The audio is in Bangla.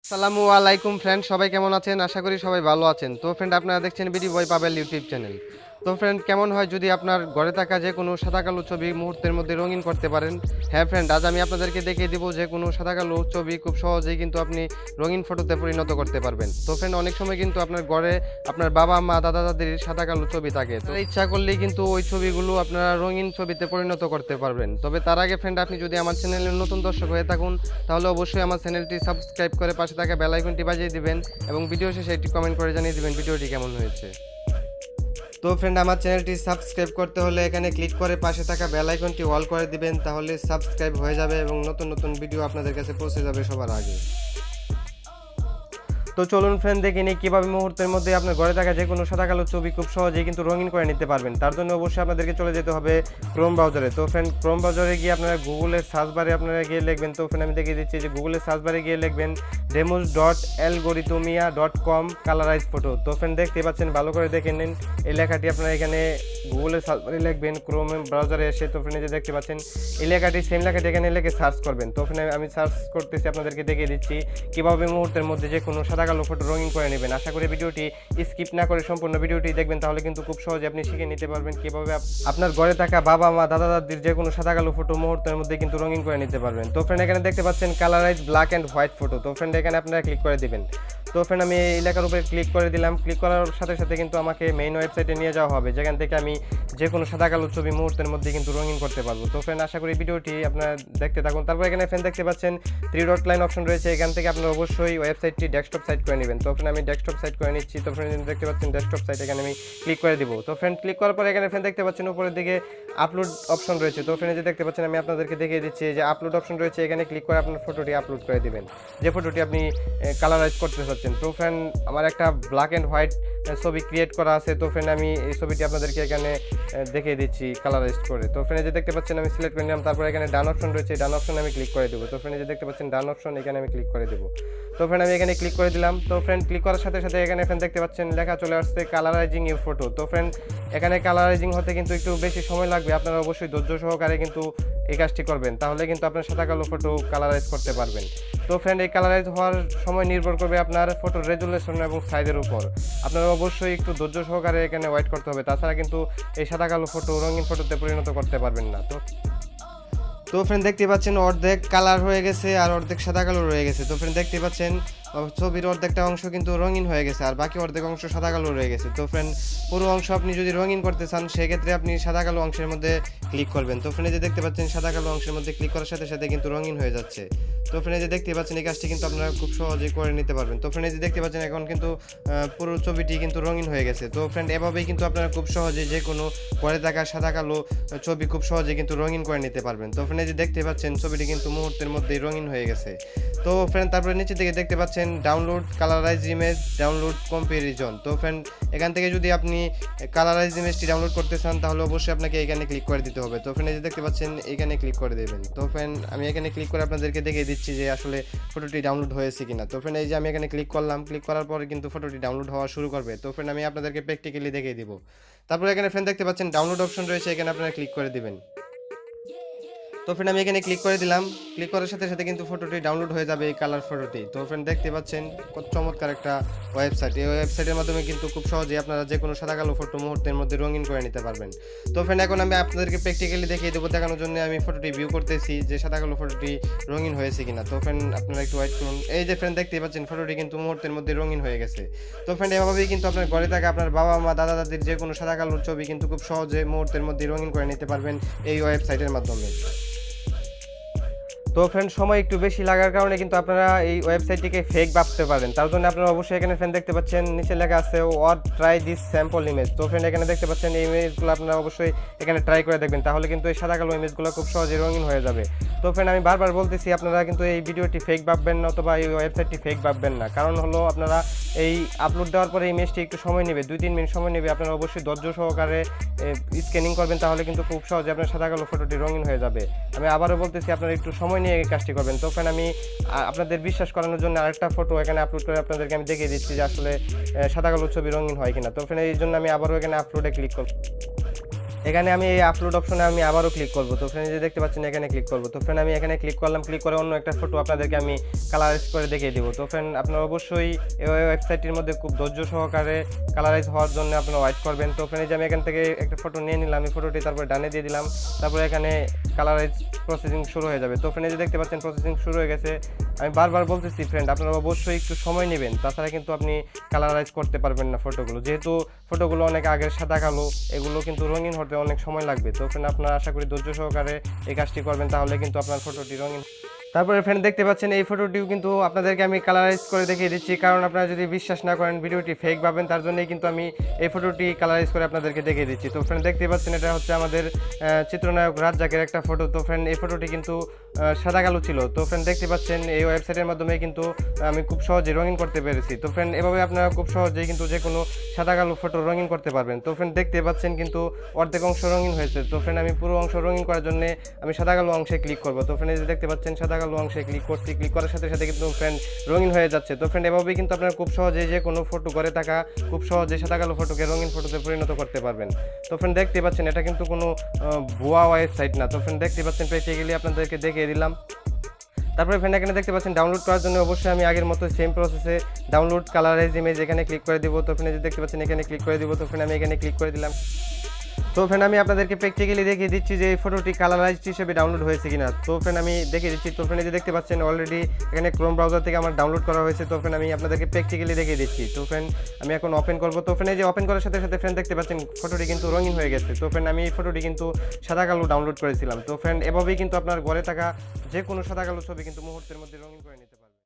আসসালামু আলাইকুম ফ্রেন্ড, সবাই কেমন আছেন? আশা করি সবাই ভালো আছেন। তো ফ্রেন্ড, আপনারা দেখছেন বিডি বয় পাবেল ইউটিউব চ্যানেল। তো ফ্রেন্ড, কেমন হয় যদি আপনার ঘরে থাকা যে কোনো সাদা কালো ছবি মুহূর্তের মধ্যে রঙিন করতে পারেন? হ্যাঁ ফ্রেন্ড, আজ আমি আপনাদেরকে দেখিয়ে দেবো যে কোনো সাদা কালো ছবি খুব সহজেই কিন্তু আপনি রঙিন ফটোতে পরিণত করতে পারবেন। তো ফ্রেন্ড, অনেক সময় কিন্তু আপনার ঘরে আপনার বাবা মা দাদা দাদির সাদা কালো ছবি থাকে, তো ইচ্ছা করলেই কিন্তু ওই ছবিগুলো আপনারা রঙিন ছবিতে পরিণত করতে পারবেন। তবে তার আগে ফ্রেন্ড, আপনি যদি আমার চ্যানেলের নতুন দর্শক হয়ে থাকুন তাহলে অবশ্যই আমার চ্যানেলটি সাবস্ক্রাইব করে পাশে থাকা বেল আইকনটি বাজিয়ে দিবেন এবং ভিডিও শেষে একটি কমেন্ট করে জানিয়ে দিবেন ভিডিওটি কেমন হয়েছে। তো ফ্রেন্ড, আমার চ্যানেলটি সাবস্ক্রাইব করতে হলে এখানে ক্লিক করে পাশে থাকা বেল আইকনটি অল করে দিবেন, তাহলে সাবস্ক্রাইব হয়ে যাবে এবং নতুন নতুন ভিডিও আপনাদের কাছে পৌঁছে যাবে সবার আগে। তো চলুন ফ্রেন্ড, দেখে নিই কীভাবে মুহূর্তের মধ্যে আপনার ঘরে থাকা যে কোনো সাদা কালো ছবি খুব সহজেই কিন্তু রঙিন করে নিতে পারবেন। তার জন্য অবশ্যই আপনাদেরকে চলে যেতে হবে ক্রোম ব্রাউজারে। তো ফ্রেন্ড, ক্রোম ব্রাউজারে গিয়ে আপনারা গুগলের সার্চ বারে আপনারা গিয়ে লিখবেন। তো ফ্রেন্ড, আমি দেখিয়ে দিচ্ছি যে গুগলের সার্চ বারে গিয়ে লিখবেন demos.algoritmia.com কালারাইজ ফটো। তো ফ্রেন্ড, দেখতে পাচ্ছেন, ভালো করে দেখে নিন এই লেখাটি আপনারা এখানে গুগলের সার্চ বারে লিখবেন ক্রোম ব্রাউজারে এসে। তো ফ্রেন্ড, যে দেখতে পাচ্ছেন এই লেখাটি, সেম লেখাটি এখানে লিখে সার্চ করবেন। তো ফ্রেন্ড, আমি সার্চ করতেছি, আপনাদেরকে দেখিয়ে দিচ্ছি কীভাবে মুহূর্তের মধ্যে যে কোনো সাদা কালো ফটো রঙিন করে নেবেন। আশা করি ভিডিওটি স্কিপ না করে সম্পূর্ণ ভিডিওটি দেখবেন, তাহলে কিন্তু খুব সহজে আপনি শিখে নিতে পারবেন কীভাবে আপনার ঘরে থাকা বাবা মা দাদা দাদির যে কোনো সাদা কালো ফটো মুহূর্তের মধ্যে কিন্তু রঙিন করে নিতে পারবেন। তো ফ্রেন্ড, এখানে দেখতে পাচ্ছেন colourise black and white photo. তো ফ্রেন্ড, এখানে আপনারা ক্লিক করে দিবেন। তো ফ্রেন্ড, আমি এই লেখার উপরে ক্লিক করে দিলাম। ক্লিক করার সাথে সাথে কিন্তু আমাকে মেইন ওয়েবসাইটে নিয়ে যাওয়া হবে, যেখান থেকে আমি যে কোনো সাদা কালো ছবি মুহূর্তের মধ্যে কিন্তু রঙিন করতে পারবো। তো ফ্রেন্ড, আশা করি ভিডিওটি আপনারা দেখতে থাকুন। তারপর এখানে ফ্রেন্ড দেখতে পাচ্ছেন 3 ডট লাইন অপশন রয়েছে, এখান থেকে আপনারা অবশ্যই ওয়েবসাইটটি ডেস্কটপ সাইট করে নেবেন। তো ফ্রেন্ড, আমি ডেস্কটপ সাইট করে নিচ্ছি। তো ফ্রেন্ড, দেখতে পাচ্ছেন ডেস্কটপ সাইট, এখানে আমি ক্লিক করে দিব। তো ফ্রেন্ড, ক্লিক করার পরে এখানে ফ্রেন্ড দেখতে পাচ্ছেন উপরের দিকে আপলোড অপশন রয়েছে। তো ফ্রেন্ড, যে দেখতে পাচ্ছেন, আমি আপনাদেরকে দেখিয়ে দিচ্ছি যে আপলোড অপশন রয়েছে, এখানে ক্লিক করে আপনার ফটোটি আপলোড করে দিবেন, যে ফটোটি আপনি কালারাইজ করতে চাচ্ছেন। তো ফ্রেন্ড, আমার একটা ব্ল্যাক অ্যান্ড হোয়াইট ছবি ক্রিয়েট করা আছে। তো ফ্রেন্ড, আমি এই ছবিটি আপনাদেরকে এখানে দেখিয়ে দিচ্ছি কালারাইজ করে। তো ফ্রেন্ড, যে দেখতে পাচ্ছেন আমি সিলেক্ট করে নিলাম। তারপর এখানে ডান অপশন রয়েছে, ডান অপশনে আমি ক্লিক করে দেবো। তো ফ্রেন্ড, যে দেখতে পাচ্ছেন ডান অপশন, এখানে আমি ক্লিক করে দেবো। তো ফ্রেন্ড, আমি এখানে ক্লিক করে দিলাম। তো ফ্রেন্ড, ক্লিক করার সাথে সাথে এখানে ফ্রেন্ড দেখতে পাচ্ছেন লেখা চলে আসছে কালারাইজিং ইউর ফটো। তো ফ্রেন্ড, এখানে কালারাইজিং হতে কিন্তু একটু বেশি সময় লাগবে, আপনারা অবশ্যই ধৈর্য সহকারে কিন্তু এই কাজটি করবেন, তাহলে কিন্তু আপনার সাদা কালো ফটো কালারাইজ করতে পারবেন। তো ফ্রেন্ড, এই কালারাইজ হওয়ার সময় নির্ভর করবে আপনার ফটোর রেজুলেশন এবং সাইজের উপর। আপনারা অবশ্যই একটু ধৈর্য সহকারে এখানে ওয়েট করতে হবে, তাছাড়া কিন্তু এই সাদা কালো ফটো রঙিন ফটোতে পরিণত করতে পারবেন না। তো ফ্রেন্ড, দেখতে পাচ্ছেন অর্ধেক কালার হয়ে গেছে আর অর্ধেক সাদা কালো রয়ে গেছে। তো ফ্রেন্ড, দেখতে পাচ্ছেন ছবির অর্ধেকটা অংশ কিন্তু রঙিন হয়ে গেছে আর বাকি অর্ধেক অংশ সাদা কালো রয়ে গেছে। তো ফ্রেন্ড, পুরো অংশ আপনি যদি রঙিন করতে চান সেক্ষেত্রে আপনি সাদা কালো অংশের মধ্যে ক্লিক করবেন। তো ফ্রেন্ড, যে দেখতে পাচ্ছেন সাদা কালো অংশের মধ্যে ক্লিক করার সাথে সাথে কিন্তু রঙিন হয়ে যাচ্ছে। তো ফ্রেন্ড, যে দেখতে পাচ্ছেন এই কাজটি কিন্তু আপনারা খুব সহজেই করে নিতে পারবেন। তো ফ্রেন্ড, যে দেখতে পাচ্ছেন এখন কিন্তু পুরো ছবিটি কিন্তু রঙিন হয়ে গেছে। তো ফ্রেন্ড, এভাবেই কিন্তু আপনারা খুব সহজে যে কোনো ঘরে থাকা সাদা কালো ছবি খুব সহজে কিন্তু রঙিন করে নিতে পারবেন। তো ফ্রেন্ড, যে দেখতে পাচ্ছেন ছবিটি কিন্তু মুহূর্তের মধ্যেই রঙিন হয়ে গেছে। তো ফ্রেন্ড, তারপরে নিচে দিকে দেখতে পাচ্ছেন download colourise image, download comparison. তো ফ্রেন্ড, এখান থেকে যদি আপনি কালারাইজ ইমেজটি ডাউনলোড করতে চান তাহলে অবশ্যই আপনাকে এখানে ক্লিক করে দিতে হবে। তো ফ্রেন্ড, যে দেখতে পাচ্ছেন এখানে ক্লিক করে দেবেন। তো ফ্রেন্ড, আমি এখানে ক্লিক করে আপনাদেরকে দেখিয়ে দিচ্ছি যে আসলে ফটোটি ডাউনলোড হয়েছে কিনা। তো ফ্রেন্ড, এই যে আমি এখানে ক্লিক করলাম, ক্লিক করার পরে কিন্তু ফটোটি ডাউনলোড হওয়া শুরু করবে। তো ফ্রেন্ড, আমি আপনাদেরকে প্র্যাকটিক্যালি দেখিয়ে দিব। তারপর এখানে ফ্রেন্ড দেখতে পাচ্ছেন ডাউনলোড অপশন রয়েছে, এখানে আপনারা ক্লিক করে দিবেন। তো ফ্রেন্ড, আমি এখানে ক্লিক করে দিলাম। ক্লিক করার সাথে সাথে কিন্তু ফটোটি ডাউনলোড হয়ে যাবে, এই কালার ফটোটি। তো ফ্রেন্ড, দেখতে পাচ্ছেন কত চমৎকার একটা ওয়েবসাইট। এই ওয়েবসাইটের মাধ্যমে কিন্তু খুব সহজেই আপনারা যে কোনো সাদা কালো ফটো মুহূর্তের মধ্যে রঙিন করে নিতে পারবেন। তো ফ্রেন্ড, এখন আমি আপনাদেরকে প্র্যাকটিক্যালি দেখিয়ে দেবো, দেখানোর জন্য আমি ফটোটি ভিউ করতেছি যে সাদা কালো ফটোটি রঙিন হয়েছে কিনা। তো ফ্রেন্ড, আপনারা একটু ওয়েট করুন। এই যে ফ্রেন্ড, দেখতে পাচ্ছেন ফটোটি কিন্তু মুহূর্তের মধ্যে রঙিন হয়ে গেছে। তো ফ্রেন্ড, এভাবেই কিন্তু আপনার ঘরে থাকা আপনার বাবা মা দাদা দাদির যে কোনো সাদা কালো ছবি কিন্তু খুব সহজে মুহূর্তের মধ্যে রঙিন করে নিতে পারবেন এই ওয়েবসাইটের মাধ্যমে। তো ফ্রেন্ড, সময় একটু বেশি লাগার কারণে কিন্তু আপনারা এই ওয়েবসাইটটিকে ফেক ভাবতে পারেন। তার জন্য আপনারা অবশ্যই এখানে ফ্রেন্ড দেখতে পাচ্ছেন নিচে লেখা আছে what try this sample image. তো ফ্রেন্ড, এখানে দেখতে পাচ্ছেন এই ইমেজগুলো আপনারা অবশ্যই এখানে ট্রাই করে দেখবেন, তাহলে কিন্তু এই সাদা কালো ইমেজগুলো খুব সহজে রঙিন হয়ে যাবে। তো ফ্রেন্ড, আমি বারবার বলতেছি আপনারা কিন্তু এই ভিডিওটি ফেক ভাববেন না অথবা এই ওয়েবসাইটটি ফেক ভাববেন না, কারণ হলো আপনারা এই আপলোড দেওয়ার পরে ইমেজটি একটু সময় নেবে, 2-3 মিনিট সময় নেবে। আপনারা অবশ্যই ধৈর্য সহকারে স্ক্যানিং করবেন, তাহলে কিন্তু খুব সহজে আপনার সাদা কালো ফটোটি রঙিন হয়ে যাবে। আমি আবারও বলতেছি আপনারা একটু সময় নিয়ে এই কাজটি করবেন। তো ফ্রেন্ড, আমি আপনাদের বিশ্বাস করানোর জন্য আরেকটা ফটো এখানে আপলোড করে আপনাদেরকে আমি দেখিয়ে দিচ্ছি যে আসলে সাদা কালো ছবি রঙিন হয় কিনা। তো ফ্রেন্ড, এই জন্য আমি আবারও এখানে আপলোডে ক্লিক করব। এখানে আমি এই আপলোড অপশনে আমি আবারও ক্লিক করব। তো ফ্রেন্ড যে দেখতে পাচ্ছেন এখানে ক্লিক করব। তো ফ্রেন্ড আমি এখানে ক্লিক করলাম, ক্লিক করে অন্য একটা ফটো আপনাদেরকে আমি কালারাইজ করে দেখিয়ে দিব। তো ফ্রেন্ড আপনারা অবশ্যই এই ওয়েবসাইটটির মধ্যে খুব ধৈর্য সহকারে কালারাইজ হওয়ার জন্য আপনারা ওয়েট করবেন। তো ফ্রেন্ড যে আমি এখান থেকে একটা ফটো নিয়ে নিলাম, এই ফটোটি তারপরে ডানে দিয়ে দিলাম, তারপরে এখানে কালারাইজ প্রসেসিং শুরু হয়ে যাবে। তো ফ্রেন্ড যে দেখতে পাচ্ছেন প্রসেসিং শুরু হয়ে গেছে। আমি বারবার বলতেছি ফ্রেন্ড আপনারা অবশ্যই একটু সময় নেবেন, তাছাড়া কিন্তু আপনি কালারাইজ করতে পারবেন না ফটোগুলো, যেহেতু ফটোগুলো অনেক আগের সাদা কালো, এগুলো কিন্তু রঙিন হতে অনেক সময় লাগবে। তো ফ্রেন্ড আপনারা আশা করি ধৈর্য সহকারে এই কাজটি করবেন, তাহলে কিন্তু আপনার ফটোটি রঙিন। তারপরে ফ্রেন্ড দেখতে পাচ্ছেন এই ফটোটিও কিন্তু আপনাদেরকে আমি কালারাইজ করে দেখিয়ে দিচ্ছি, কারণ আপনারা যদি বিশ্বাস না করেন ভিডিওটি ফেক ভাবেন, তার জন্যই কিন্তু আমি এই ফটোটি কালারাইজ করে আপনাদেরকে দেখিয়ে দিচ্ছি। তো ফ্রেন্ড দেখতে পাচ্ছেন এটা হচ্ছে আমাদের চিত্রনায়ক রাজ্জাকের একটা ফটো। তো ফ্রেন্ড এই ফটোটি কিন্তু সাদা কালো ছিল। তো ফ্রেন্ড দেখতে পাচ্ছেন এই ওয়েবসাইটের মাধ্যমে কিন্তু আমি খুব সহজে রঙিন করতে পেরেছি। তো ফ্রেন্ড এভাবে আপনারা খুব সহজেই কিন্তু যে কোনো সাদা কালো ফটো রঙিন করতে পারবেন। তো ফ্রেন্ড দেখতে পাচ্ছেন কিন্তু অর্ধেক অংশ রঙিন হয়েছে। তো ফ্রেন্ড আমি পুরো অংশ রঙিন করার জন্য আমি সাদা কালো অংশে ক্লিক করব। তো ফ্রেন্ড দেখতে পাচ্ছেন সাদা কালো অংশে ক্লিক করছি, ক্লিক করার সাথে সাথে কিন্তু ফ্রেন্ড রঙিন হয়ে যাচ্ছে। তো ফ্রেন্ড এভাবেই কিন্তু আপনারা খুব সহজে যে কোনো ফটো করে থাকা খুব সহজে সাদা কালো ফটোকে রঙিন ফটোতে পরিণত করতে পারবেন। তো ফ্রেন্ড দেখতে পাচ্ছেন এটা কিন্তু কোনো ভুয়া ওয়েবসাইট না। তো ফ্রেন্ড দেখতে পাচ্ছেন প্র্যাকটিক্যালি আপনাদেরকে দেখিয়ে দিলাম। তারপরে ফ্রেন্ড এখানে দেখতে পাচ্ছেন ডাউনলোড করার জন্য অবশ্যই আমি আগের মতো সেম প্রসেসে ডাউনলোড কালারাইজ ইমেজ এখানে ক্লিক করে দিব। তো ফ্রেন্ড দেখতে পাচ্ছেন এখানে ক্লিক করে দিব। তো ফ্রেন্ড আমি এখানে ক্লিক করে দিলাম। তো ফ্রেন্ড আমি আপনাদেরকে প্র্যাকটিক্যালি দেখিয়ে দিচ্ছি যে এই ফটোটি কালারাইজড হিসেবে ডাউনলোড হয়েছে কিনা। তো ফ্রেন্ড আমি দেখিয়ে দিচ্ছি। তো ফ্রেন্ড দেখতে পাচ্ছেন অলরেডি এখানে ক্রোম ব্রাউজার থেকে আমার ডাউনলোড করা হয়েছে। তো ফ্রেন্ড আমি আপনাদেরকে প্র্যাকটিক্যালি দেখিয়ে দিচ্ছি। তো ফ্রেন্ড আমি এখন ওপেন করব। তো ফ্রেন্ড যে ওপেন করার সাথে সাথে ফ্রেন্ড দেখতে পাচ্ছেন ফটোটি কিন্তু রঙিন হয়ে গেছে। তো ফ্রেন্ড আমি এই ফটোটি কিন্তু সাদা কালো ডাউনলোড করেছিলাম। তো ফ্রেন্ড এভাবেই কিন্তু আপনার ঘরে থাকা যে কোনো সাদা কালো ছবি কিন্তু মুহূর্তের মধ্যে রঙিন করে নিতে পারেন।